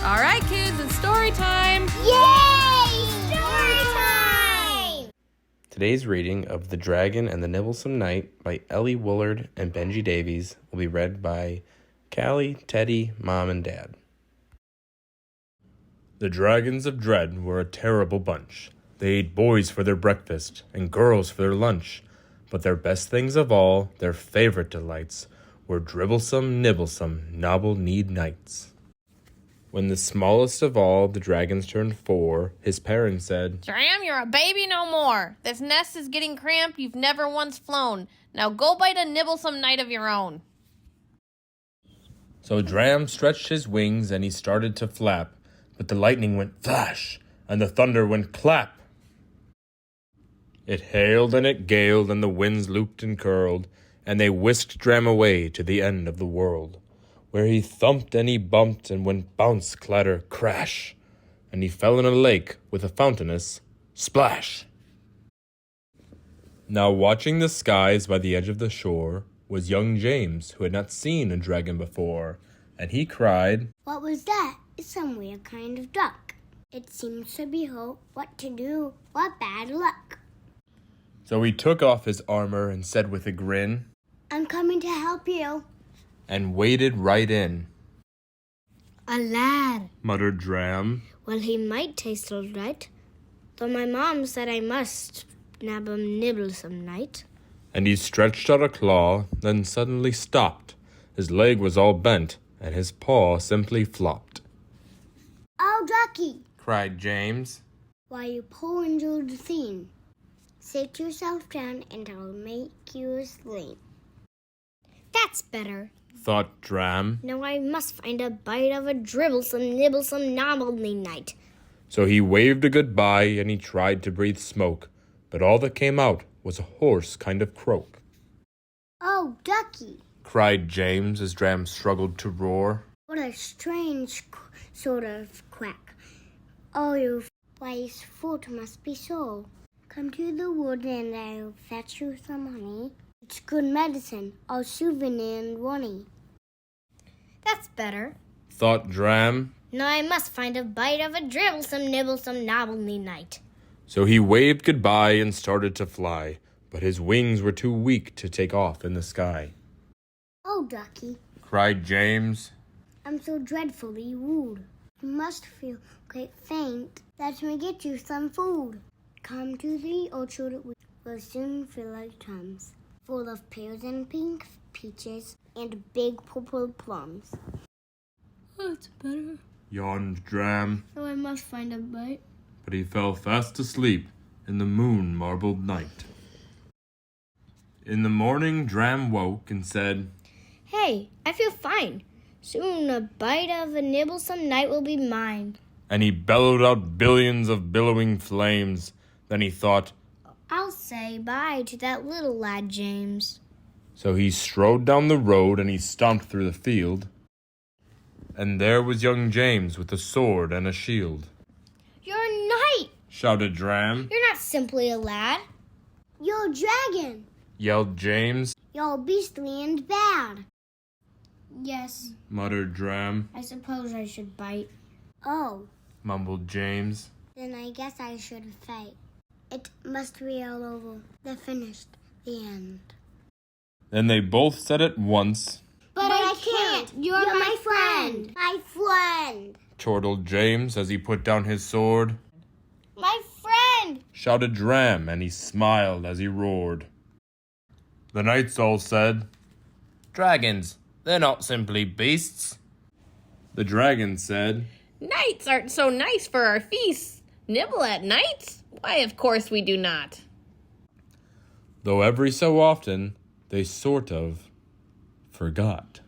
All right, kids, it's story time. Yay! Story time! Today's reading of The Dragon and the Nibblesome Knight by Elli, Woodard, and Benji Davies will be read by Callie, Teddy, Mom, and Dad. The Dragons of Dread were a terrible bunch. They ate boys for their breakfast and girls for their lunch. But their best things of all, their favorite delights, were Dribblesome, Nibblesome, Nobble-kneed Knights. When the smallest of all the dragons turned 4, his parents said, Dram, you're a baby no more. This nest is getting cramped. You've never once flown. Now go bite a Nibblesome Knight of your own. So Dram stretched his wings and he started to flap, but the lightning went flash and the thunder went clap. It hailed and it galed and the winds looped and curled, and they whisked Dram away to the end of the world, where he thumped and he bumped and went bounce, clatter, crash, and he fell in a lake with a fountainous splash. Now watching the skies by the edge of the shore was young James, who had not seen a dragon before, and he cried, What was that? It's some weird kind of duck. It seems to be hope. What to do? What bad luck. So he took off his armor and said with a grin, I'm coming to help you. and waded right in. A lad. Muttered Dram. Well, he might taste all right, though my mom said I must nab a Nibblesome Knight. And he stretched out a claw, then suddenly stopped. His leg was all bent, and his paw simply flopped. Oh, ducky! Cried James. Why, you poor injured thing. Sit yourself down and I'll make you a sling. That's better. Thought Dram. Now I must find a bite of a Dribblesome, Nibblesome, Nobble-kneed Knight. So he waved a goodbye and he tried to breathe smoke, but all that came out was a hoarse kind of croak. Oh, ducky! Cried James as Dram struggled to roar. What a strange sort of quack. Oh, your wise foot must be sore. Come to the wood and I'll fetch you some honey. It's good medicine, all souvenir and wonny. That's better. Thought Dram. Now I must find a bite of a Dribblesome, Nibblesome, Nobble-kneed Knight. So he waved goodbye and started to fly, but his wings were too weak to take off in the sky. Oh, ducky, Cried James. I'm so dreadfully rude. You must feel quite faint. Let me get you some food. Come to the orchard, we will soon fill our tums, full of pears and pink peaches and big purple plums. That's better. Yawned Dram, So I must find a bite. but he fell fast asleep in the moon-marbled night. In the morning, Dram woke and said, Hey, I feel fine. Soon a bite of a Nibblesome Knight will be mine. and he bellowed out billions of billowing flames. Then he thought, I'll say bye to that little lad, James. so he strode down the road and he stomped through the field. And there was young James with a sword and a shield. You're a knight! Shouted Dram. You're not simply a lad. You're a dragon. Yelled James. You're beastly and bad. Yes, Muttered Dram. I suppose I should bite. Oh, Mumbled James. then I guess I should fight. It must be all over. The finished. The end. Then they both said at once, But I can't. You're my friend. My friend. chortled James as he put down his sword. My friend. Shouted Dram, and he smiled as he roared. The knights all said, Dragons, they're not simply beasts. The dragon said, Knights aren't so nice for our feasts. Nibble at nights? Why, of course we do not. though every so often they sort of forgot.